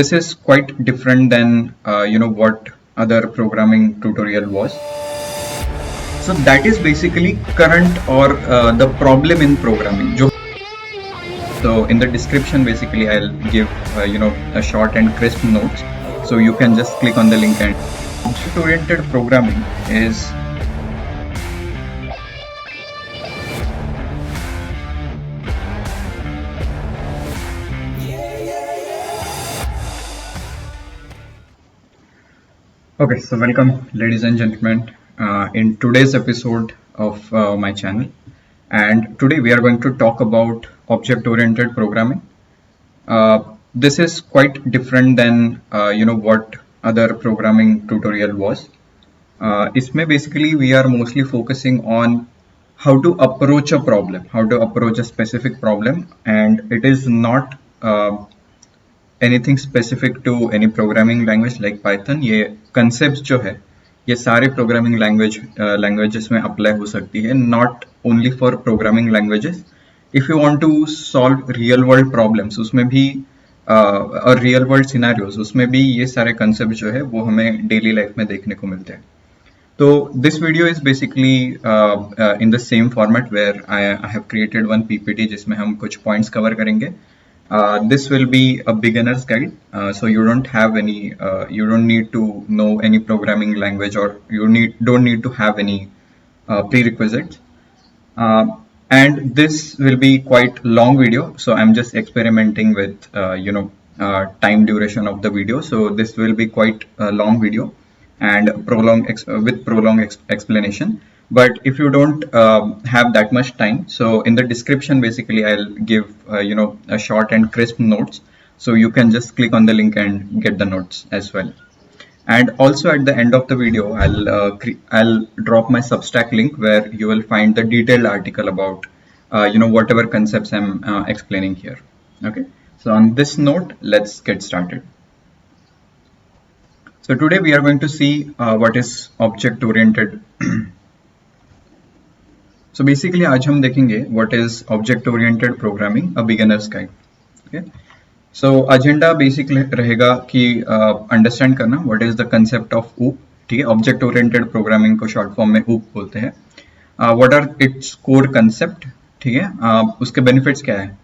This is quite different than what other programming tutorial was. So that is basically current or the problem in programming. So in the description, basically I'll give a short and crisp notes. So you can just click on the link. And object-oriented programming is okay. So welcome, ladies and gentlemen, in today's episode of my channel. And today we are going to talk about object-oriented programming. This is quite different than what other programming tutorial was. इसमें basically we are mostly focusing on how to approach a problem, how to approach a specific problem, and it is not anything specific to any programming language like Python. ये concepts जो है ये सारे programming languages में apply हो सकती है, not only for programming languages. If you want to solve real world problems उसमें भी और real world scenarios उसमें भी ये सारे concepts जो है वो हमें daily life में देखने को मिलते हैं. So this video is basically in the same format where I have created one PPT जिसमें हम कुछ points cover करेंगे. This will be a beginner's guide, so you don't need to know any programming language, or don't need to have any prerequisites. And this will be quite long video, so I'm just experimenting with time duration of the video. So this will be quite a long video and prolonged explanation. But if you don't have that much time, so in the description basically I'll give a short and crisp notes, so you can just click on the link and get the notes as well. And also at the end of the video I'll drop my Substack link where you will find the detailed article about whatever concepts I'm explaining here. Okay, so on this note, let's get started. So today we are going to see what is object oriented. So basically आज हम देखेंगे what is object oriented programming, a beginner's guide. Okay, so agenda basically रहेगा कि understand करना what is the concept of OOP. ठीक है, object oriented programming को short form में OOP बोलते हैं. What are its core concept, ठीक है, उसके benefits क्या है,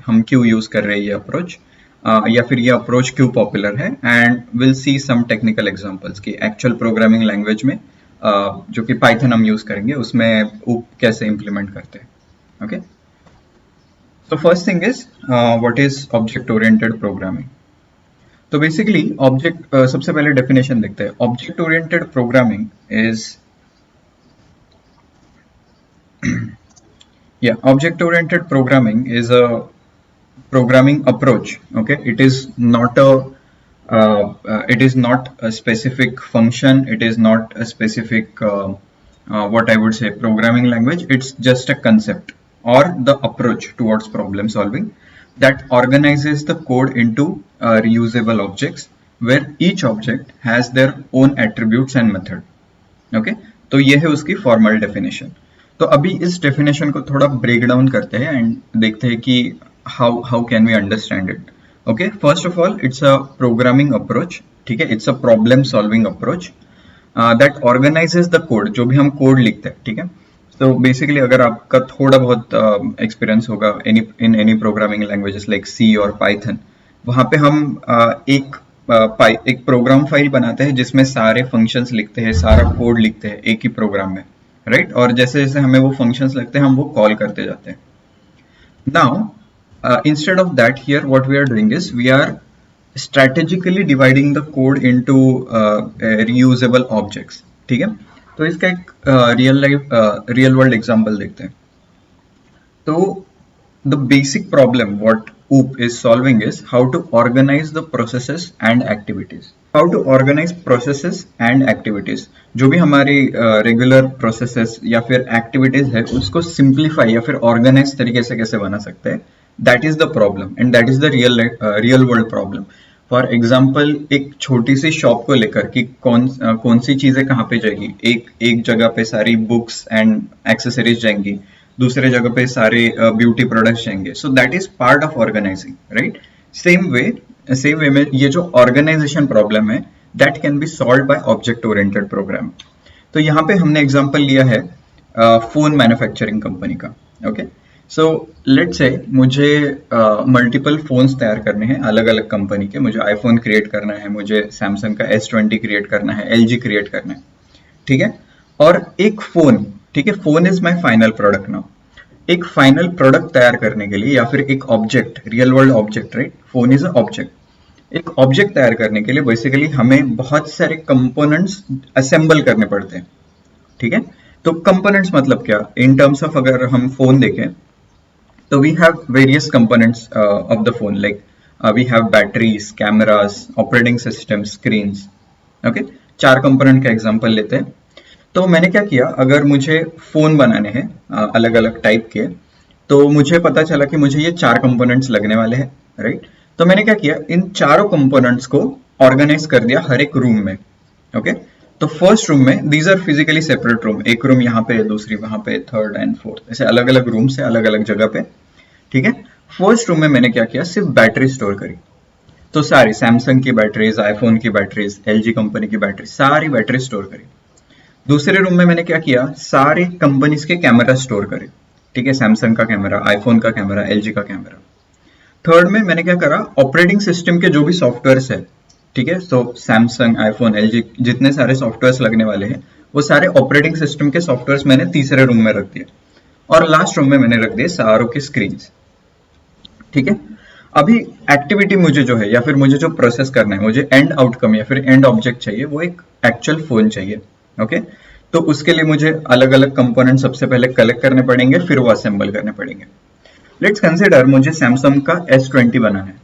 हम क्यों use कर रहे हैं ये approach, या फिर ये approach क्यों popular है, and we'll see some technical examples कि actual programming language में जो कि Python हम यूज करेंगे उसमें OOP कैसे इम्प्लीमेंट करते हैं. Okay, so first thing is what is object oriented programming. तो बेसिकली ऑब्जेक्ट सबसे पहले डेफिनेशन देखते हैं. Object oriented programming is object oriented programming is a programming approach. Okay, it is not a specific function, it is not a specific what I would say programming language. It's just a concept or the approach towards problem solving that organizes the code into reusable objects where each object has their own attributes and method. Okay, तो ये है उसकी formal definition. तो अभी इस definition को थोड़ा break down करते हैं एंड देखते हैं कि how can we understand it. Okay, first of all, it's a programming approach. ठीक है, it's a problem solving approach that organizes the code. जो भी हम कोड लिखते हैं, ठीक है. So basically अगर आपका थोड़ा बहुत एक्सपीरियंस होगा in any programming languages like C और Python, वहाँ पे हम एक प्रोग्राम फाइल बनाते हैं जिसमें सारे फंक्शंस लिखते हैं, सारा कोड लिखते हैं एक ही प्रोग्राम में, राइट. और जैसे जैसे हमें वो फंक्शंस लगते हैं हम वो कॉल करते जाते हैं. Now instead of that, here what we are doing is we are strategically dividing the code into reusable objects. ठीक है, तो इसका एक रियल वर्ल्ड एग्जांपल देखते हैं. तो the basic problem what OOP is solving is how to organize the processes and activities. How to organize processes and activities. जो भी हमारी रेगुलर प्रोसेसेस या फिर एक्टिविटीज है उसको सिंप्लीफाई या फिर ऑर्गेनाइज तरीके से कैसे बना सकते हैं. That is the problem and that is the real world problem. For example एक छोटी सी शॉप को लेकर कि कौन सी चीजें कहाँ पे जाएगी. एक जगह पे सारी बुक्स एंड एक्सेसरीज जाएंगी, दूसरे जगह पे सारे ब्यूटी प्रोडक्ट्स जाएंगे. So that is part of organising, right. Same way same way में ये जो ऑर्गेनाइजेशन प्रॉब्लम है that can be solve by object oriented program. तो यहाँ पे हमने एग्जांपल लिया है फोन मैन्युफैक्चरिंग कंपनी का। ओके, सो लेट्स से मुझे मल्टीपल फोन्स तैयार करने हैं अलग अलग कंपनी के। मुझे आईफोन क्रिएट करना है, मुझे सैमसंग का S20 क्रिएट करना है, LG क्रिएट करना है, ठीक है। और एक फोन, ठीक है, phone is my final product now. एक फाइनल प्रोडक्ट तैयार करने के लिए या फिर एक object, real world object, right, phone is a object. एक ऑब्जेक्ट तैयार करने के लिए बेसिकली हमें बहुत सारे कंपोनेंट्स असेंबल करने पड़ते हैं, ठीक है। तो कंपोनेंट्स मतलब क्या, इन टर्म्स ऑफ अगर हम फोन देखें तो we have various components of the phone, like we have batteries, cameras, operating system, screens. Okay, 4 component का एग्जांपल लेते हैं। तो मैंने क्या किया, अगर मुझे फोन बनाने हैं अलग अलग टाइप के, तो मुझे पता चला कि मुझे ये 4 कंपोनेंट्स लगने वाले हैं, राइट। तो मैंने क्या किया, इन चारों कंपोनेंट्स को ऑर्गेनाइज कर दिया हर एक रूम में। ओके, तो फर्स्ट रूम में these are physically separate room, एक रूम यहाँ पे, दूसरी वहां पे, थर्ड एंड फोर्थ, ऐसे अलग अलग रूम से अलग अलग जगह पे, ठीक है। फर्स्ट रूम में मैंने क्या किया, सिर्फ बैटरी स्टोर करी। तो सारी सैमसंग की बैटरीज, आईफोन की बैटरीज, LG कंपनी की बैटरी, सारी बैटरी स्टोर करी। दूसरे रूम में मैंने क्या किया, सारे कंपनीज के कैमरा स्टोर करे, ठीक है, सैमसंग का कैमरा, आईफोन का कैमरा, LG का कैमरा। थर्ड में मैंने क्या करा, ऑपरेटिंग सिस्टम के जो भी सॉफ्टवेयर्स है, ठीक है, तो सैमसंग, आईफोन, LG जितने सारे सॉफ्टवेयर्स लगने वाले हैं वो सारे ऑपरेटिंग सिस्टम के सॉफ्टवेयर्स मैंने तीसरे रूम में रख दिए। और लास्ट रूम में मैंने रख दिए सारों की स्क्रीन्स, ठीक है। अभी एक्टिविटी मुझे जो है या फिर मुझे जो प्रोसेस करना है, मुझे एंड आउटकम या फिर एंड ऑब्जेक्ट चाहिए, वो एक एक्चुअल फोन चाहिए। ओके, तो उसके लिए मुझे अलग अलग कंपोनेंट सबसे पहले कलेक्ट करने पड़ेंगे, फिर वो असेंबल करने पड़ेंगे। लेट्स कंसिडर मुझे सैमसंग का S20 बनाना है,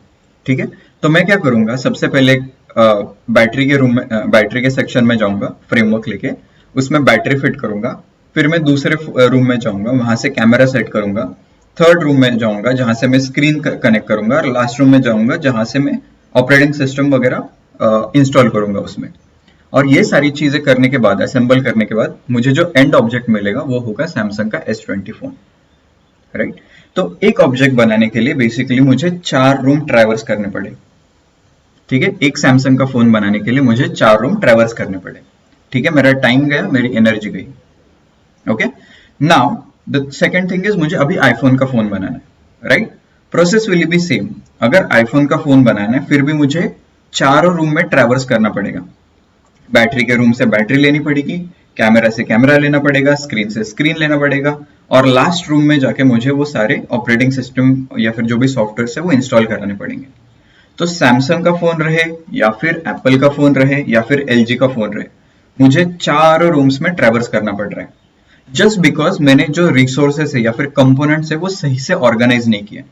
ठीक है। तो मैं क्या करूंगा, सबसे पहले बैटरी के रूम में, बैटरी के सेक्शन में जाऊंगा, फ्रेमवर्क लेके उसमें बैटरी फिट करूंगा। फिर मैं दूसरे रूम में जाऊंगा, वहां से कैमरा सेट करूंगा। थर्ड रूम में जाऊंगा जहां से मैं स्क्रीन कनेक्ट करूंगा, और लास्ट रूम में जाऊंगा जहां से मैं ऑपरेटिंग सिस्टम वगैरह इंस्टॉल करूंगा उसमें। और ये सारी चीजें करने के बाद, असेंबल करने के बाद, मुझे जो एंड ऑब्जेक्ट मिलेगा वो होगा सैमसंग का S20 फोन, राइट। तो एक ऑब्जेक्ट बनाने के लिए बेसिकली मुझे 4 रूम ट्रैवर्स करने पड़े, ठीक है। एक सैमसंग का फोन बनाने के लिए मुझे 4 रूम ट्रैवर्स करने पड़े, ठीक है। मेरा टाइम गया, मेरी एनर्जी गई। Okay, now the second thing is, मुझे अभी आईफोन का फोन बनाना है, right. Process will be same. अगर आईफोन का फोन बनाना है फिर भी मुझे चारों रूम में ट्रैवर्स करना पड़ेगा। बैटरी के रूम से बैटरी लेनी पड़ेगी, कैमरा से कैमरा लेना पड़ेगा, स्क्रीन से स्क्रीन लेना पड़ेगा, और लास्ट रूम में जाके मुझे वो सारे ऑपरेटिंग सिस्टम या फिर जो भी सॉफ्टवेयर है वो इंस्टॉल कराने पड़ेंगे। तो सैमसंग का फोन रहे या फिर एप्पल का फोन रहे या फिर LG का फोन रहे, मुझे चारों रूम्स में ट्रैवर्स करना पड़ रहा है, जस्ट बिकॉज मैंने जो रिसोर्सेस है या फिर कंपोनेंट्स है वो सही से ऑर्गेनाइज नहीं किया,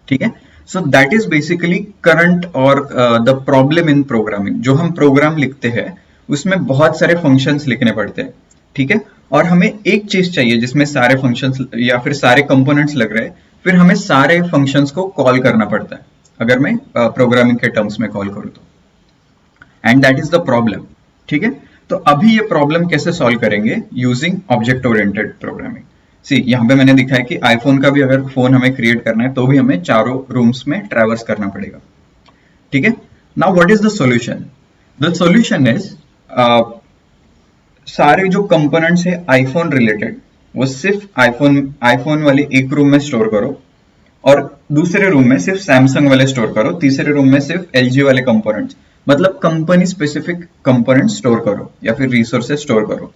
ठीक है। सो दैट इज बेसिकली करंट और द प्रॉब्लम इन प्रोग्रामिंग। जो हम प्रोग्राम लिखते हैं उसमें बहुत सारे फंक्शंस लिखने पड़ते हैं, ठीक है, और हमें एक चीज चाहिए जिसमें सारे फंक्शंस या फिर सारे कंपोनेंट्स लग रहे हैं, फिर हमें सारे फंक्शंस को कॉल करना पड़ता है अगर मैं प्रोग्रामिंग के टर्म्स में कॉल करूँ तो, and that is the problem, ठीक है। तो अभी ये प्रॉब्लम कैसे सॉल्व करेंगे, यूजिंग ऑब्जेक्ट ओरिएंटेड प्रोग्रामिंग। सी, यहाँ पे मैंने दिखा है कि आईफोन का भी अगर फोन हमें क्रिएट करना है तो भी हमें चारों रूम्स में ट्रैवर्स करना पड़ेगा, ठीक है। Now what is the solution? The solution is, सारे जो कंपोनेंट्स है आईफोन रिलेटेड वो सिर्फ आईफोन वाले एक रूम में स्टोर करो, और दूसरे रूम में सिर्फ सैमसंग वाले स्टोर करो, तीसरे रूम में सिर्फ LG वाले कंपोनेंट्स, मतलब कंपनी स्पेसिफिक कंपोनेंट स्टोर करो या फिर रिसोर्सेज स्टोर करो।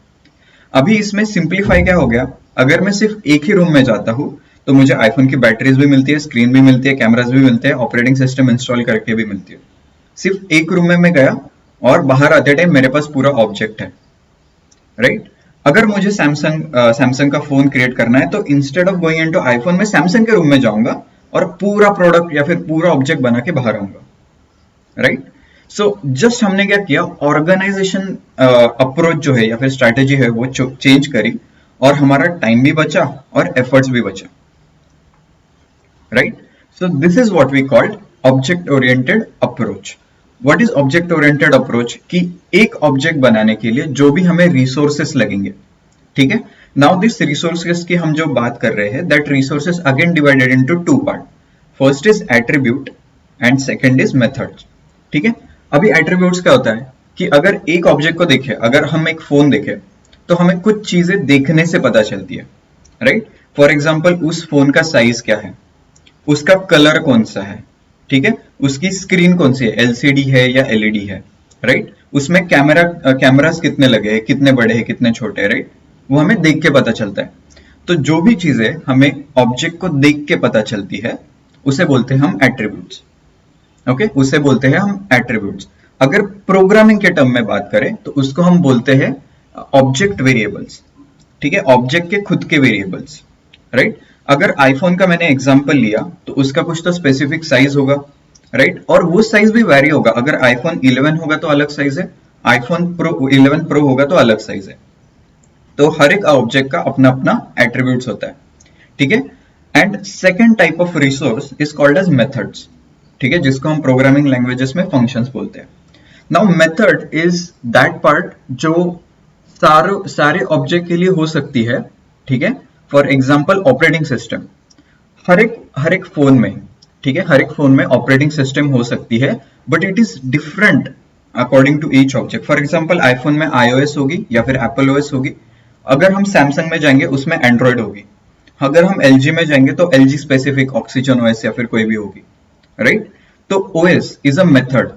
अभी इसमें सिंप्लीफाई क्या हो गया, अगर मैं सिर्फ एक ही रूम में जाता हूं तो मुझे आईफोन की बैटरीज भी मिलती है, स्क्रीन भी मिलती है, कैमराज भी मिलते हैं, ऑपरेटिंग सिस्टम इंस्टॉल करके भी मिलती है। सिर्फ एक रूम में मैं गया और बाहर आते टाइम मेरे पास पूरा ऑब्जेक्ट है, राइट। अगर मुझे सैमसंग का फोन क्रिएट करना है तो instead of going into iPhone, मैं सैमसंग के रूम में जाऊंगा और पूरा प्रोडक्ट या फिर पूरा ऑब्जेक्ट बना के बाहर आऊंगा, राइट। सो जस्ट हमने क्या किया, ऑर्गेनाइजेशन अप्रोच जो है या फिर स्ट्रैटेजी है वो चेंज करी, और हमारा टाइम भी बचा और एफर्ट्स भी बचा, right. So this is what we called object oriented approach. What is object oriented approach? कि एक ऑब्जेक्ट बनाने के लिए जो भी हमें रिसोर्सेस लगेंगे, ठीक है। नाउ दिस रिसोर्सेस की हम जो बात कर रहे हैं, that resources again divided into 2 part. First is attribute and second is methods. ठीक है, अभी एट्रीब्यूट्स क्या होता है कि अगर एक ऑब्जेक्ट को देखें, अगर हम एक फोन देखें तो हमें कुछ चीजें देखने से पता चलती है, राइट। फॉर एग्जाम्पल उस फोन का साइज क्या है, उसका कलर कौन सा है, ठीक है, उसकी स्क्रीन कौन सी है, एलसीडी है या एलईडी है, राइट, उसमें कैमरास कितने लगे हैं, कितने बड़े हैं कितने छोटे हैं, राइट, वो हमें देख के पता चलता है। तो जो भी चीजें हमें ऑब्जेक्ट को देख के पता चलती है उसे बोलते हैं हम एट्रीब्यूट्स। ओके, उसे बोलते हैं हम एट्रीब्यूट्स। अगर प्रोग्रामिंग के टर्म में बात करें तो उसको हम बोलते हैं ऑब्जेक्ट वेरिएबल्स। ठीक है, ऑब्जेक्ट के खुद के वेरिएबल्स, राइट। अगर आईफोन का मैंने एग्जांपल लिया तो उसका कुछ तो स्पेसिफिक साइज होगा, राइट, और वो साइज भी वैरी होगा। अगर आईफोन 11 होगा तो अलग साइज है, आईफोन प्रो 11 प्रो होगा तो अलग साइज है। तो हर एक ऑब्जेक्ट का अपना अपना एट्रीब्यूट्स होता है, ठीक है। And second type of resource is called as methods, ठीक है, जिसको हम प्रोग्रामिंग लैंग्वेजेस में फंक्शंस बोलते हैं। Now method is that part जो सारे ऑब्जेक्ट के लिए हो सकती है, ठीक है। फॉर एग्जाम्पल ऑपरेटिंग सिस्टम, हर एक फोन में, ठीक है, हर एक फोन में ऑपरेटिंग सिस्टम हो सकती है, but it is different according to each object. For example iPhone में iOS होगी या फिर एप्पल ओएस होगी, अगर हम सैमसंग में जाएंगे उसमें एंड्रॉइड होगी, अगर हम एलजी में जाएंगे तो एलजी स्पेसिफिक ऑक्सीजन ओएस या फिर कोई भी होगी, राइट। तो OS is a method,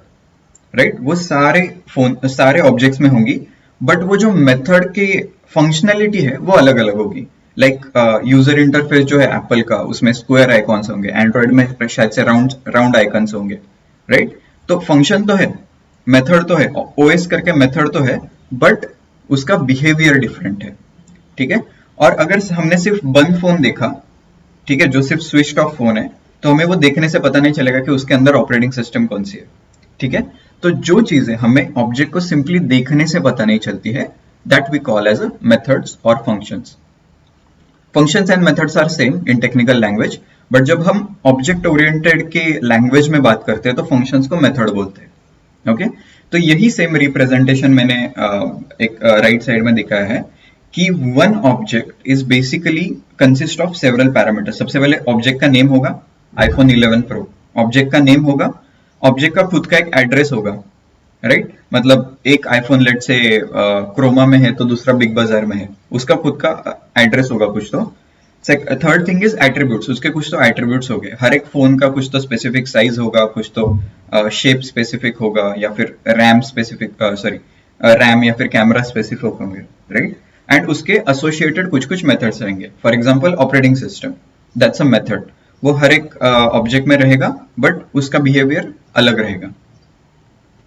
right, वो सारे ऑब्जेक्ट्स में होंगी, बट वो जो मेथड की फंक्शनैलिटी है वो अलग अलग होगी। लाइक यूजर इंटरफेस जो है एप्पल का, उसमें स्क्वायर आइकॉन्स होंगे, एंड्रॉइड में शायद से राउंड आइकॉन्स होंगे, राइट। तो फंक्शन तो है, मेथड तो है, ओएस करके मेथड तो है, बट उसका बिहेवियर डिफरेंट है, ठीक है। और अगर हमने सिर्फ बंद फोन देखा, ठीक है, जो सिर्फ स्विच ऑफ फोन है, तो हमें वो देखने से पता नहीं चलेगा कि उसके अंदर ऑपरेटिंग सिस्टम कौन सी है, ठीक है। तो जो चीजें हमें ऑब्जेक्ट को सिंपली देखने से पता नहीं चलती है, that we call as a methods और functions. Functions and methods are same in technical language, but जब हम ऑब्जेक्ट ओरिएंटेड के लैंग्वेज में बात करते हैं तो फंक्शंस को मेथड बोलते हैं। ओके, तो यही सेम रिप्रेजेंटेशन मैंने एक राइट साइड में दिखाया है कि one object is basically consist of several parameters. सबसे पहले ऑब्जेक्ट का नेम होगा, आईफोन 11 प्रो, ऑब्जेक्ट का नेम होगा, ऑब्जेक्ट का खुद का एक एड्रेस होगा, राइट, मतलब एक आईफोन लेट से क्रोमा में है तो दूसरा बिग बाजार में है, उसका खुद का एड्रेस होगा कुछ तो। थर्ड थिंग इज एट्रीब्यूट्स, उसके कुछ तो एट्रीब्यूट्स हो गए, हर एक फोन का कुछ तो स्पेसिफिक साइज होगा, कुछ तो शेप स्पेसिफिक होगा, या फिर रैम स्पेसिफिक, रैम या फिर कैमरा स्पेसिफिक होंगे, राइट। एंड उसके एसोसिएटेड कुछ कुछ मेथड्स रहेंगे। For example operating system, that's a method, वो हर एक ऑब्जेक्ट में रहेगा बट उसका बिहेवियर अलग रहेगा।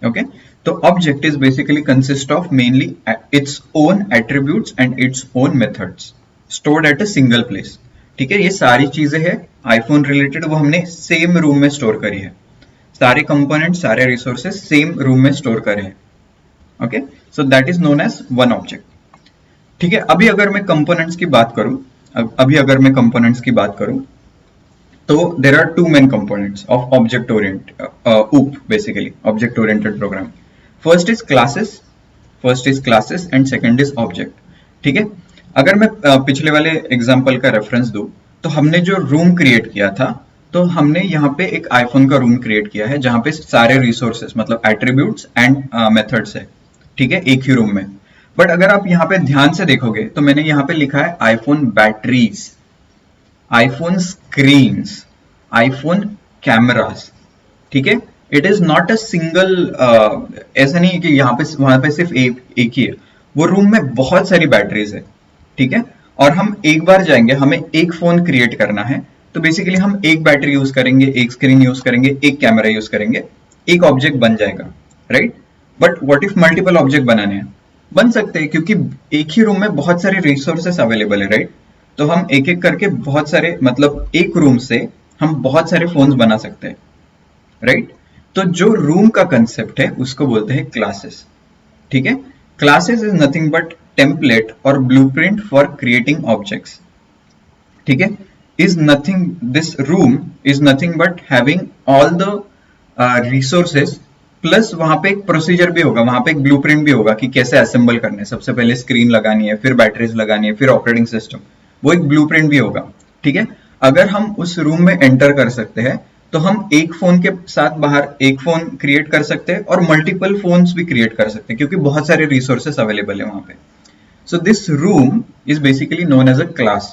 ओके, तो object is basically consist of mainly its own attributes and its own methods stored at a single place, ठीक है। ये सारी चीजें हैं आईफोन रिलेटेड, वो हमने सेम रूम में स्टोर करी है, सारे कंपोनेंट सारे रिसोर्सेज सेम रूम में स्टोर करे हैं। Okay, so that is known as one object, ठीक है। अभी अगर मैं कंपोनेंट्स की बात करूं, तो there are two main components of object basically object oriented program. First is classes and second is object, ठीक है। अगर मैं पिछले वाले एग्जांपल का रेफरेंस दूं, तो हमने जो रूम क्रिएट किया था, तो हमने यहाँ पे एक आईफोन का रूम क्रिएट किया है जहां पे सारे रिसोर्सेस मतलब एट्रीब्यूट्स एंड मेथड्स है, ठीक है, एक ही रूम में। बट अगर आप यहाँ पे ध्यान से देखोगे तो मैंने यहाँ पे लिखा है iPhone batteries, iPhone screens, iPhone cameras, ठीक है। It is not a single, ऐसा नहीं है कि यहाँ पे वहां पे सिर्फ एक ही है, वो रूम में बहुत सारी बैटरीज है, ठीक है। और हम एक बार जाएंगे, हमें एक फोन क्रिएट करना है, तो बेसिकली हम एक बैटरी यूज करेंगे, एक स्क्रीन यूज करेंगे, एक कैमरा यूज करेंगे, एक ऑब्जेक्ट बन जाएगा, right. But what if multiple object बनाने हैं, बन सकते हैं, क्योंकि एक ही रूम में बहुत सारे रिसोर्सेस अवेलेबल है, राइट। तो हम एक एक करके बहुत सारे, मतलब एक रूम से हम बहुत सारे फोन्स बना सकते हैं, राइट। तो जो रूम का कंसेप्ट है उसको बोलते हैं क्लासेस, ठीक है। Classes is nothing but template और ब्लूप्रिंट फॉर क्रिएटिंग ऑब्जेक्ट्स, ठीक है। This room is nothing but having all the resources, plus वहां पे एक प्रोसीजर भी होगा, वहां पे एक ब्लूप्रिंट भी होगा कि कैसे असेंबल करना है, सबसे पहले स्क्रीन लगानी है, फिर बैटरीज लगानी है, फिर ऑपरेटिंग सिस्टम, वो एक ब्लूप्रिंट भी होगा, ठीक है। अगर हम उस रूम में एंटर कर सकते हैं तो हम एक फोन के साथ बाहर एक फोन क्रिएट कर सकते हैं और मल्टीपल फोन्स भी क्रिएट कर सकते हैं क्योंकि बहुत सारे रिसोर्सेस अवेलेबल है वहां पे। So this room is basically known as a class,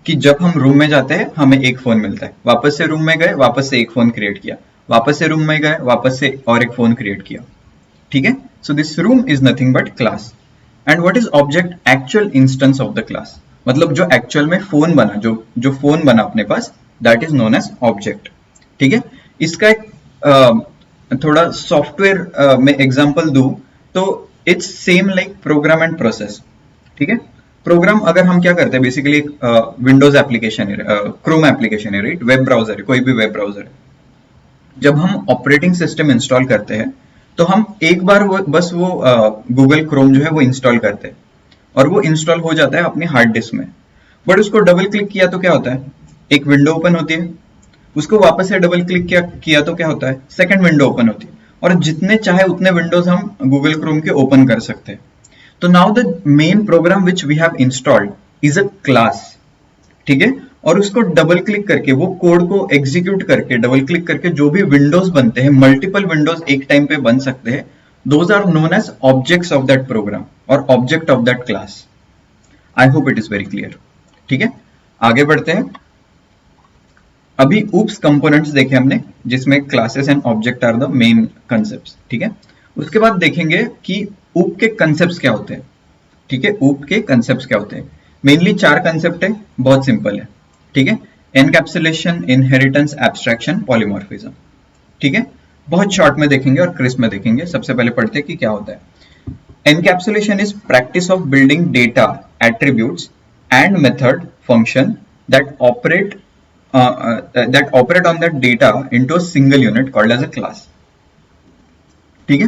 कि जब हम रूम में जाते हैं हमें एक फोन मिलता है, वापस से रूम में गए वापस से एक फोन क्रिएट किया, वापस से रूम में गए वापस से और एक फोन क्रिएट किया, ठीक है। सो this room is nothing but class. And what is object? Actual instance of the class, मतलब जो एक्चुअल में फोन बना, जो फोन बना अपने पास, that is known as object, ठीक है। इसका एक थोड़ा सॉफ्टवेयर में एग्जांपल दूं तो it's same like program and process, ठीक है। प्रोग्राम अगर हम क्या करते हैं, बेसिकली एक विंडोज एप्लीकेशन है, क्रोम एप्लीकेशन है, राइट, वेब ब्राउजर है, कोई भी वेब ब्राउजर है। जब हम ऑपरेटिंग सिस्टम इंस्टॉल करते हैं तो हम एक बार बस वो गूगल क्रोम जो है वो इंस्टॉल करते हैं और वो इंस्टॉल हो जाता है अपनी हार्ड डिस्क में। बट उसको डबल क्लिक किया तो क्या होता है, एक विंडो ओपन होती है। उसको वापस से डबल क्लिक किया तो क्या होता है, सेकंड विंडो ओपन होती है। और जितने चाहे उतने विंडोज हम गूगल क्रोम के ओपन कर सकते हैं। तो now the main program which we have installed is a class, ठीक है। और उसको डबल क्लिक करके, वो कोड को एग्जीक्यूट करके डबल क्लिक करके जो भी विंडोज बनते हैं, मल्टीपल विंडोज एक टाइम पे बन सकते हैं, those are known as objects of that program और object of that class. I hope it is very clear, ठीक है। आगे बढ़ते हैं। अभी ऊप्स कंपोनेंट्स देखे हमने, जिसमें classes and object are the main concepts, ठीक है। उसके बाद देखेंगे कि ऊप के कंसेप्ट्स क्या होते हैं, ठीक है। ऊप के कंसेप्ट्स क्या होते हैं? मेनली 4 कंसेप्ट है, बहुत सिंपल है, ठीक है। एनकैप्सुलेशन, इनहेरिटेंस, एब्स्ट्रैक्शन, पॉलीमॉर्फिज्म, ठीक है। बहुत शॉर्ट में देखेंगे और क्रिस्प में देखेंगे। सबसे पहले पढ़ते हैं कि क्या होता है। Encapsulation is practice of building data, attributes and method function that operate on that data into a single unit called as a class, ठीक है।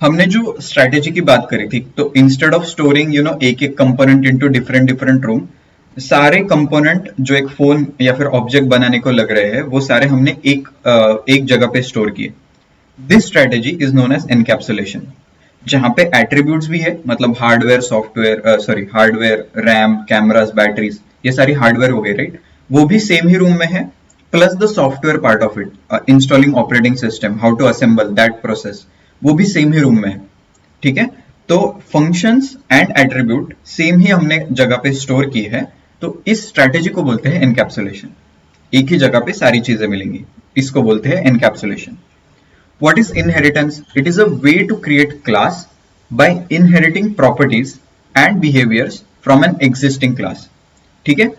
हमने जो स्ट्रेटेजी की बात करी थी, तो इंस्टेड ऑफ स्टोरिंग एक एक कंपोनेंट इनटू डिफरेंट रूम, सारे कंपोनेंट जो एक फोन या फिर ऑब्जेक्ट बनाने को लग रहे हैं वो सारे हमने एक जगह पे स्टोर किए। This strategy is known as encapsulation, जहां पे एट्रीब्यूट्स भी है, मतलब hardware, software, hardware, RAM, cameras, batteries, ये सारी हार्डवेयर हो गए, राइट। वो भी सेम ही रूम में है, plus the software part of it, installing operating system, how to assemble that process, वो भी सेम ही रूम में है, ठीक है। तो फंक्शंस एंड एट्रीब्यूट सेम ही हमने जगह पे स्टोर की है, तो इस स्ट्रेटेजी को बोलते हैं एनकैप्सुलेशन। एक ही जगह पे सारी चीजें मिलेंगी, इसको बोलते हैं encapsulation. What is inheritance? It is a way to create class by inheriting properties and behaviours from an existing class, ठीक है।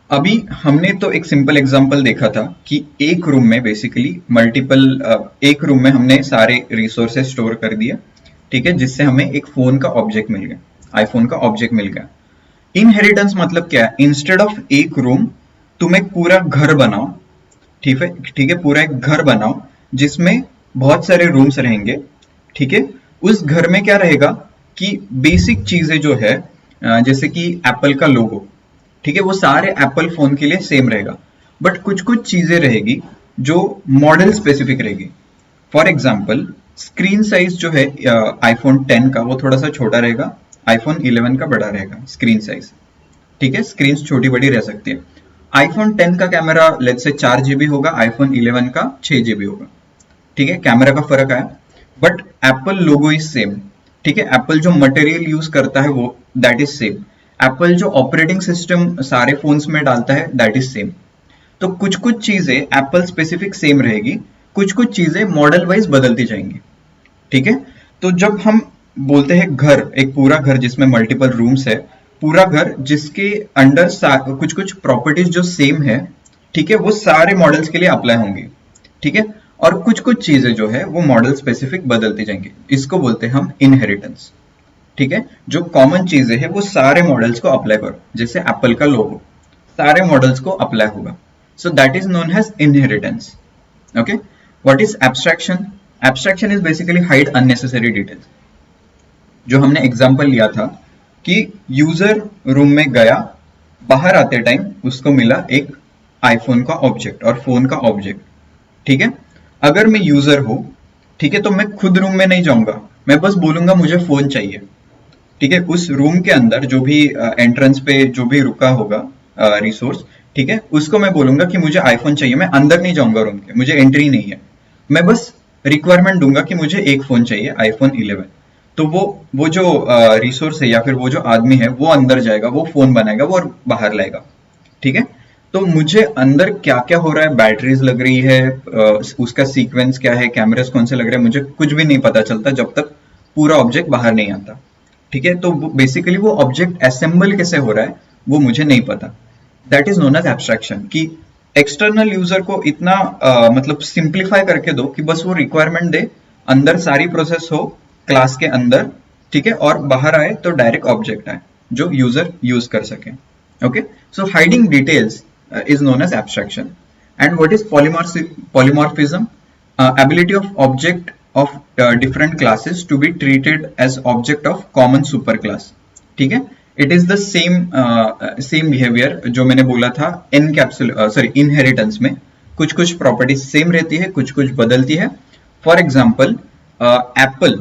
अभी हमने तो एक सिंपल एग्जांपल देखा था कि एक रूम में बेसिकली एक रूम में हमने सारे रिसोर्सेज स्टोर कर दिए, ठीक है, जिससे हमें एक फोन का ऑब्जेक्ट मिल गया, आईफोन का ऑब्जेक्ट मिल गया। इनहेरिटेंस मतलब क्या है? इंस्टेड ऑफ एक रूम तुम एक पूरा घर बनाओ, ठीक है, पूरा एक घर बनाओ जिसमें बहुत सारे रूम्स रहेंगे, ठीक है। उस घर में क्या रहेगा कि बेसिक चीजें जो है, जैसे कि एप्पल का लोगो, ठीक है, वो सारे एप्पल फोन के लिए सेम रहेगा। बट कुछ कुछ चीजें रहेगी जो मॉडल स्पेसिफिक रहेगी। फॉर एग्जाम्पल, स्क्रीन साइज जो है आईफोन 10 का वो थोड़ा सा छोटा रहेगा, आईफोन 11 का बड़ा रहेगा स्क्रीन साइज, ठीक है। स्क्रीन छोटी बड़ी रह सकती है। आईफोन 10 का कैमरा लेट्स से 4 GB होगा, आईफोन 11 का 6 GB होगा, ठीक है। कैमरा का फर्क आया, but Apple logo is same, ठीक है। एप्पल जो मटेरियल यूज करता है वो दैट इज सेम। एप्पल जो ऑपरेटिंग सिस्टम सारे फोन्स में डालता है दैट इज सेम। तो कुछ कुछ चीजें एप्पल स्पेसिफिक सेम रहेगी, कुछ कुछ चीजें मॉडल वाइज बदलती जाएंगी, ठीक है। तो जब हम बोलते हैं घर, एक पूरा घर जिसमें मल्टीपल रूम्स है, पूरा घर जिसके अंडर कुछ कुछ प्रॉपर्टीज जो सेम है, ठीक है, वो सारे मॉडल्स के लिए अप्लाई होंगी, ठीक है। और कुछ कुछ चीजें जो है वो मॉडल स्पेसिफिक बदलती जाएंगी, इसको बोलते हैं हम इनहेरिटेंस, ठीक है। जो कॉमन चीजें है वो सारे मॉडल्स को अप्लाई करो, जैसे एप्पल का लोगो सारे मॉडल्स को अप्लाई होगा, so that is known as inheritance, okay. What is abstraction? Abstraction is basically hide unnecessary details. जो हमने एग्जांपल लिया था कि यूजर रूम में गया, बाहर आते टाइम उसको मिला एक आईफोन का ऑब्जेक्ट और फोन का ऑब्जेक्ट, ठीक है। अगर मैं यूजर हूं, ठीक है, तो मैं खुद रूम में नहीं जाऊंगा, मैं बस बोलूंगा मुझे फोन चाहिए, ठीक है। उस रूम के अंदर जो भी एंट्रेंस पे जो भी रुका होगा रिसोर्स, ठीक है, उसको मैं बोलूंगा कि मुझे आईफोन चाहिए, मैं अंदर नहीं जाऊंगा रूम के, मुझे एंट्री नहीं है, मैं बस रिक्वायरमेंट दूंगा कि मुझे एक फोन चाहिए आईफोन 11। तो वो जो रिसोर्स है या फिर वो जो आदमी है वो अंदर जाएगा, वो फोन बनाएगा, वो और बाहर लाएगा, ठीक है। तो मुझे अंदर क्या क्या हो रहा है, बैटरीज लग रही है, उसका सीक्वेंस क्या है, कैमरास कौन से लग रहे हैं, मुझे कुछ भी नहीं पता चलता जब तक पूरा ऑब्जेक्ट बाहर नहीं आता, ठीक है। तो बेसिकली वो ऑब्जेक्ट असेंबल कैसे हो रहा है वो मुझे नहीं पता। That is known as abstraction, कि एक्सटर्नल यूजर को इतना मतलब सिंप्लीफाई करके दो कि बस वो रिक्वायरमेंट दे, अंदर सारी प्रोसेस हो क्लास के अंदर, ठीक है, और बाहर आए तो डायरेक्ट ऑब्जेक्ट आए जो यूजर यूज कर सके। Okay, so hiding details is known as abstraction. And what is polymorphism? Ability of object of different classes to be treated as object of common superclass. ठीक है, it is the same behavior जो मैंने बोला था inheritance में, कुछ कुछ properties same रहती है, कुछ कुछ बदलती है। For example, Apple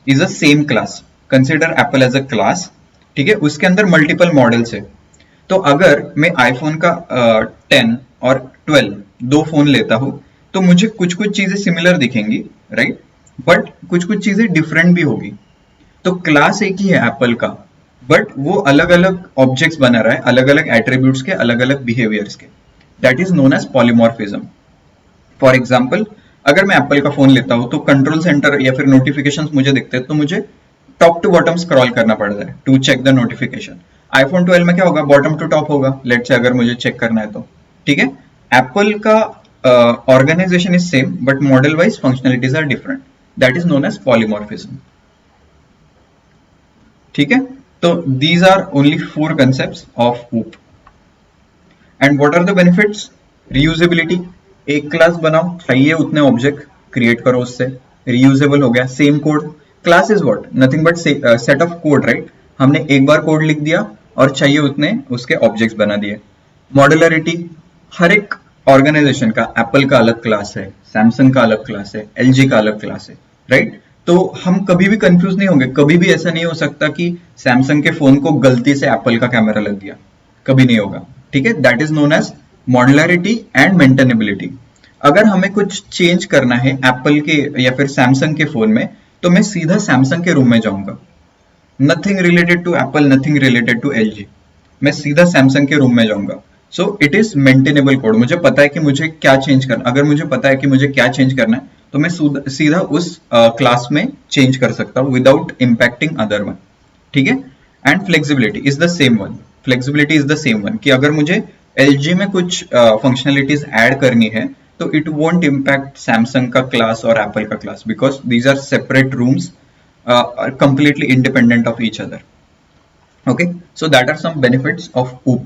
is a same class. Consider Apple as a class, ठीक है, उसके अंदर multiple models है। तो अगर मैं आईफोन का 10 और 12 दो फोन लेता हूं तो मुझे कुछ कुछ चीजें सिमिलर दिखेंगी, राइट, बट कुछ कुछ चीजें डिफरेंट भी होगी। तो क्लास एक ही है एप्पल का, बट वो अलग अलग ऑब्जेक्ट्स बना रहा है, अलग अलग एट्रीब्यूट्स के, अलग अलग बिहेवियर्स के। That is known as polymorphism. For example, अगर मैं एप्पल का फोन लेता हूं तो कंट्रोल सेंटर या फिर नोटिफिकेशंस मुझे दिखते हैं तो मुझे टॉप टू बॉटम स्क्रॉल करना पड़ता है to check the notification. IPhone 12 में क्या होगा, बॉटम टू टॉप होगा, लेट से अगर मुझे चेक करना है तो, ठीक है। एप्पल का organisation is same but model wise functionalities are different, that is known as polymorphism, ठीक है। तो these are only 4 concepts of OOP। And what are the benefits? Reusability, एक क्लास बनाओ, चाहिए उतने ऑब्जेक्ट क्रिएट करो उससे, रीयूजेबल हो गया। Same code, class is what, nothing but set of code, right, हमने एक बार कोड लिख दिया और चाहिए उतने उसके ऑब्जेक्ट्स बना दिए। मॉड्युलरिटी, हर एक ऑर्गेनाइजेशन का, एप्पल का अलग क्लास है, सैमसंग का अलग क्लास है, LG का अलग क्लास है, राइट। तो हम कभी भी कंफ्यूज नहीं होंगे, कभी भी ऐसा नहीं हो सकता कि सैमसंग के फोन को गलती से एप्पल का कैमरा लग गया, कभी नहीं होगा, ठीक है। That is known as modularity and maintainability. अगर हमें कुछ चेंज करना है एप्पल के या फिर सैमसंग के फोन में तो मैं सीधा सैमसंग के रूम में जाऊंगा, nothing related to Apple, nothing related to LG, मैं सीधा सैमसंग के रूम में जाऊंगा। So it is maintainable code, मुझे पता है कि मुझे क्या चेंज करना, अगर मुझे पता है कि मुझे क्या चेंज करना है तो मैं सीधा उस क्लास में चेंज कर सकता हूँ विदाउट इम्पैक्टिंग अदर वन, ठीक है। And flexibility is the same one, flexibility is the same one, कि अगर मुझे LG में कुछ फंक्शनलिटीज ऐड करनी है तो इट वोंट इम्पैक्ट सैमसंग का क्लास और एप्पल का class, because these are separate rooms, are completely independent of each other. Okay, so that are some benefits of OOP.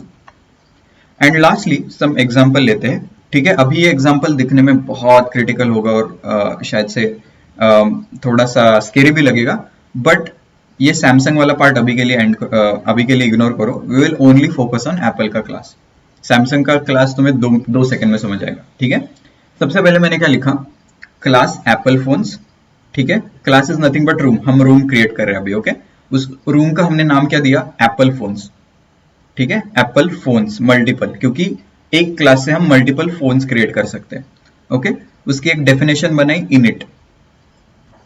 And lastly, some example लेते हैं, ठीक है। अभी ये example दिखने में बहुत critical होगा और शायद से थोड़ा सा scary भी लगेगा, but ये Samsung वाला part अभी के लिए ignore करो। We will only focus on Apple का class. Samsung का class तुम्हें दो सेकंड में समझ आएगा, ठीक है। सबसे पहले मैंने क्या लिखा, क्लास एप्पल फोन्स, ठीक है। Class is nothing but room, हम रूम क्रिएट कर रहे हैं अभी, ओके। उस रूम का हमने नाम क्या दिया, एप्पल फोन्स, ठीक है। एप्पल फोन्स मल्टीपल, क्योंकि एक क्लास से हम मल्टीपल फोन्स क्रिएट कर सकते हैं, ओके। उसकी एक डेफिनेशन बनाई इनिट,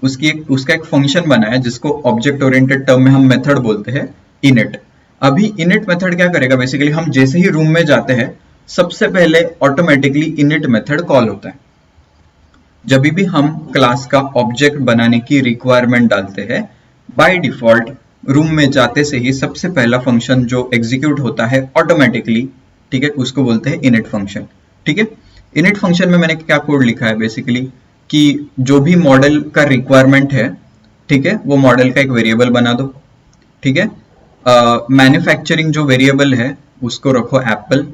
उसका एक फंक्शन बनाया जिसको ऑब्जेक्ट ओरिएंटेड टर्म में हम मेथड बोलते हैं इनिट। अभी इनिट मेथड क्या करेगा, बेसिकली हम जैसे ही रूम में जाते हैं सबसे पहले ऑटोमेटिकली इनिट मेथड कॉल होता है। जब भी हम क्लास का ऑब्जेक्ट बनाने की रिक्वायरमेंट डालते हैं, बाय डिफॉल्ट रूम में जाते से ही सबसे पहला फंक्शन जो एग्जीक्यूट होता है ऑटोमेटिकली, ठीक है, उसको बोलते हैं इनिट फंक्शन, ठीक है। इनिट फंक्शन में मैंने क्या कोड लिखा है, बेसिकली कि जो भी मॉडल का रिक्वायरमेंट है, ठीक है, वो मॉडल का एक वेरिएबल बना दो, ठीक है। मैन्युफैक्चरिंग जो वेरिएबल है उसको रखो एप्पल,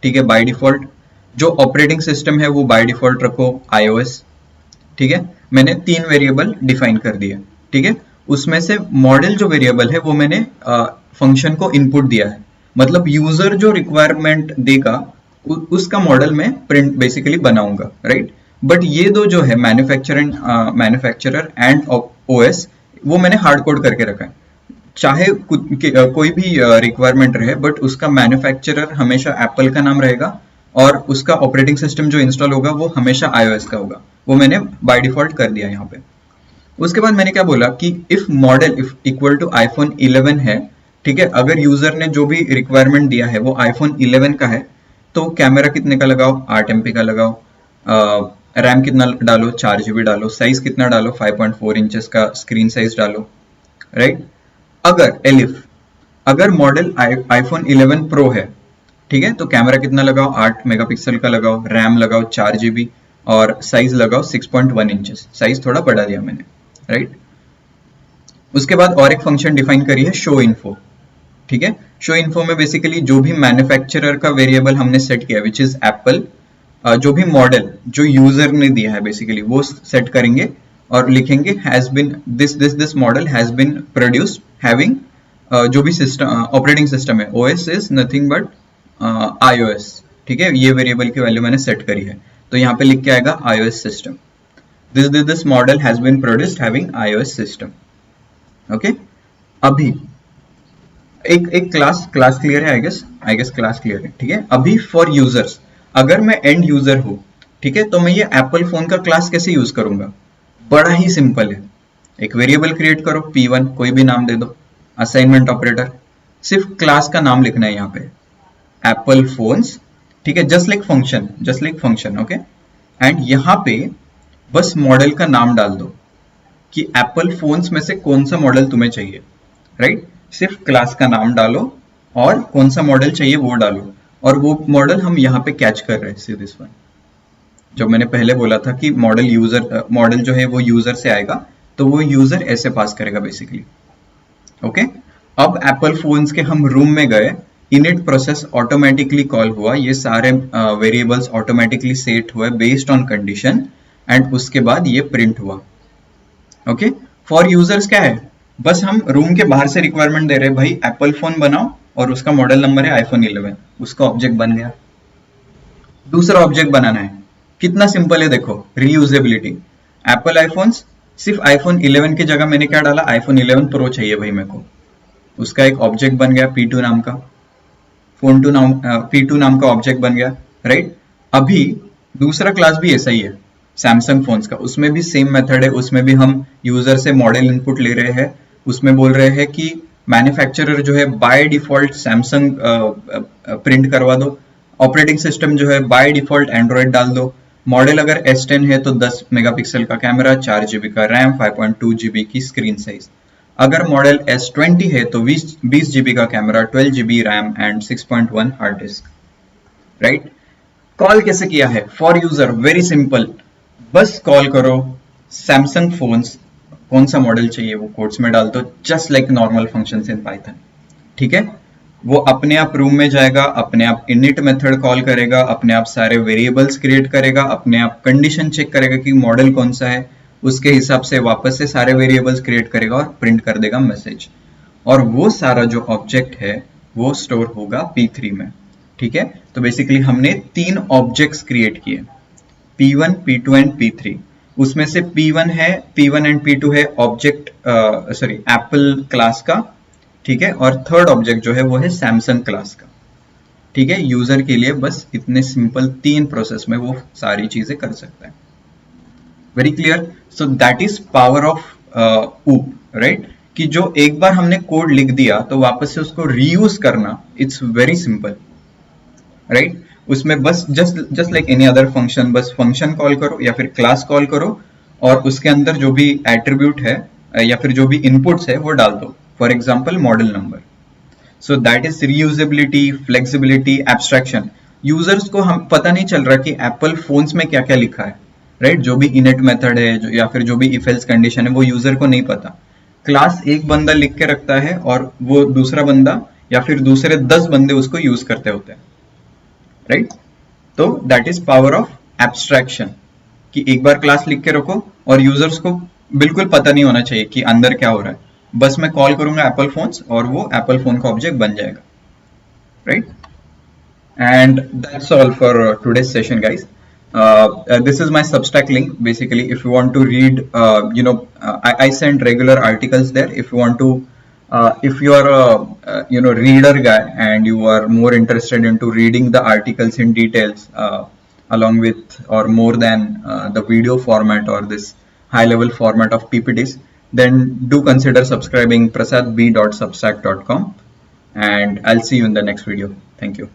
ठीक है, बाय डिफॉल्ट। जो ऑपरेटिंग सिस्टम है वो बाय डिफॉल्ट रखो iOS, ठीक है। मैंने 3 वेरिएबल डिफाइन कर दिए, ठीक है। उसमें से मॉडल जो वेरिएबल है वो मैंने फंक्शन को इनपुट दिया है, मतलब यूजर जो रिक्वायरमेंट देगा उसका मॉडल में प्रिंट बेसिकली बनाऊंगा, राइट। बट ये दो जो है मैन्युफैक्चरर एंड OS, वो मैंने हार्ड कोड करके रखा है। चाहे कोई भी रिक्वायरमेंट रहे, बट उसका मैन्युफैक्चरर हमेशा एप्पल का नाम रहेगा और उसका ऑपरेटिंग सिस्टम जो इंस्टॉल होगा वो हमेशा iOS का होगा। वो मैंने बाय डिफॉल्ट कर दिया यहाँ पे। उसके बाद मैंने क्या बोला कि if model if equal to iPhone 11 है, ठीक है, अगर यूजर ने जो भी रिक्वायरमेंट दिया है वो आईफोन 11 का है, तो कैमरा कितने का लगाओ, 8 MP का लगाओ, रैम कितना डालो, 4 GB डालो, साइज कितना डालो, 5.4 इंचेस का स्क्रीन साइज डालो, राइट। अगर एलिफ अगर मॉडल आईफोन 11 प्रो है, ठीक है, तो कैमरा कितना लगाओ, 8 MP का लगाओ, रैम लगाओ 4 GB और साइज लगाओ 6.1 इंचेस। साइज थोड़ा बढ़ा दिया मैंने, राइट। उसके बाद और एक फंक्शन डिफाइन करी है शो इन्फो, ठीक है। शो इन्फो में बेसिकली जो भी मैन्युफैक्चरर का वेरिएबल हमने सेट किया विच इज एप्पल, जो भी मॉडल जो यूजर ने दिया है बेसिकली वो सेट करेंगे और लिखेंगे has been this model has been produced having जो भी सिस्टम ऑपरेटिंग सिस्टम है, OS is nothing but iOS, ठीक है। ये वेरिएबल की वैल्यू मैंने सेट करी है, तो यहाँ पे लिख के आएगा iOS system, this model has been produced having iOS system, okay. अभी एक क्लास क्लियर है, आई गेस क्लास क्लियर है, ठीक है। अभी फॉर यूजर्स, अगर मैं एंड यूजर हूं, ठीक है, तो मैं ये एप्पल फोन का क्लास कैसे यूज करूंगा? बड़ा ही सिंपल है, एक वेरिएबल क्रिएट करो P1, कोई भी नाम दे दो, असाइनमेंट ऑपरेटर, सिर्फ क्लास का नाम लिखना है यहाँ पे, एप्पल फोन्स, ठीक है, just like function, okay. And यहाँ पे बस मॉडल का नाम डाल दो कि एप्पल फोन्स में से कौन सा मॉडल तुम्हें चाहिए, राइट। सिर्फ क्लास का नाम डालो और कौन सा मॉडल चाहिए वो डालो, और वो मॉडल हम यहाँ पे कैच कर रहे हैं, सी दिस वन। जब मैंने पहले बोला था कि मॉडल जो है वो यूजर से आएगा, तो वो यूजर ऐसे पास करेगा बेसिकली, ओके। अब एप्पल फोन्स के हम रूम में गए, इनिट प्रोसेस ऑटोमेटिकली कॉल हुआ, ये सारे वेरिएबल्स ऑटोमेटिकली सेट हुए बेस्ड ऑन कंडीशन, एंड उसके बाद ये प्रिंट हुआ, ओके। फॉर यूजर्स क्या है, बस हम रूम के बाहर से रिक्वायरमेंट दे रहे हैं, भाई एप्पल फोन बनाओ और उसका मॉडल नंबर है आईफोन 11, उसका ऑब्जेक्ट बन गया। दूसरा ऑब्जेक्ट बनाना है, कितना सिंपल है देखो, रीयूजेबिलिटी, एप्पल आईफोन्स, सिर्फ आईफोन 11 की जगह मैंने क्या डाला, आईफोन 11 प्रो चाहिए भाई मेरे को, उसका एक ऑब्जेक्ट बन गया P2 नाम का, P2 नाम का ऑब्जेक्ट बन गया, राइट। अभी दूसरा क्लास भी ऐसा ही है सैमसंग फोन्स का, उसमें भी सेम मेथड है, उसमें भी हम यूजर से मॉडल इनपुट ले रहे हैं, उसमें बोल रहे हैं कि मैन्युफैक्चरर जो है बाय डिफॉल्ट सैमसंग प्रिंट करवा दो, ऑपरेटिंग सिस्टम जो है बाय डिफॉल्ट एंड्रॉइड डाल दो, मॉडल अगर S10 है तो 10 मेगापिक्सल का कैमरा, 4 GB का रैम, 5.2 GB की स्क्रीन साइज, अगर मॉडल S20 है तो 20 GB का camera, 12 GB RAM and 6.1 hard disk, right. Call कैसे किया है फॉर यूजर, वेरी सिंपल, बस कॉल करो सैमसंग फोन्स, कौन सा मॉडल चाहिए वो कोड्स में डाल दो, just like normal functions in Python, ठीक है। वो अपने आप रूम में जाएगा, अपने आप इनिट मेथड कॉल करेगा, अपने आप सारे वेरिएबल्स क्रिएट करेगा, अपने आप कंडीशन चेक करेगा कि मॉडल कौन सा है, उसके हिसाब से वापस से सारे वेरिएबल्स क्रिएट करेगा और प्रिंट कर देगा मैसेज, और वो सारा जो ऑब्जेक्ट है वो स्टोर होगा P3 में, ठीक है। तो बेसिकली हमने 3 ऑब्जेक्ट्स क्रिएट किए, P1, P2 एंड P3। उसमें से P1 एंड P2 है ऑब्जेक्ट एप्पल क्लास का, ठीक है, और थर्ड ऑब्जेक्ट जो है वो है सैमसंग क्लास का, ठीक है। यूजर के लिए बस इतने सिंपल 3 प्रोसेस में वो सारी चीजें कर सकता है, very clear. So that is power of ऊप, राइट, कि जो एक बार हमने कोड लिख दिया तो वापस से उसको रीयूज करना, इट्स वेरी सिंपल, राइट। उसमें बस just like any other function, बस फंक्शन कॉल करो या फिर क्लास कॉल करो और उसके अंदर जो भी एट्रीब्यूट है या फिर जो भी इनपुट्स है वो डाल दो, for example model number. So that is reusability, flexibility, abstraction. Users को हम पता नहीं चल रहा कि एप्पल फोन्स में क्या क्या लिखा है, राइट। जो भी इनिट मेथड है या फिर जो भी इफ एल्स कंडीशन है वो यूजर को नहीं पता। क्लास एक बंदा लिख के रखता है और वो दूसरा बंदा या फिर दूसरे 10 बंदे उसको यूज करते होते हैं, राइट। तो that is power of abstraction, कि एक बार क्लास लिख के रखो और यूजर्स को बिल्कुल पता नहीं होना चाहिए कि अंदर क्या हो रहा है, बस मैं कॉल करूंगा एप्पल फोन्स और वो एप्पल फोन का ऑब्जेक्ट बन जाएगा, right. And that's all for today's session guys. This is my Substack link. Basically, if you want to read, I send regular articles there. If you want to If you are a reader guy and you are more interested into reading the articles in details along with or more than the video format or this high level format of PPTs, then do consider subscribing prasadb.substack.com, and I'll see you in the next video. Thank you.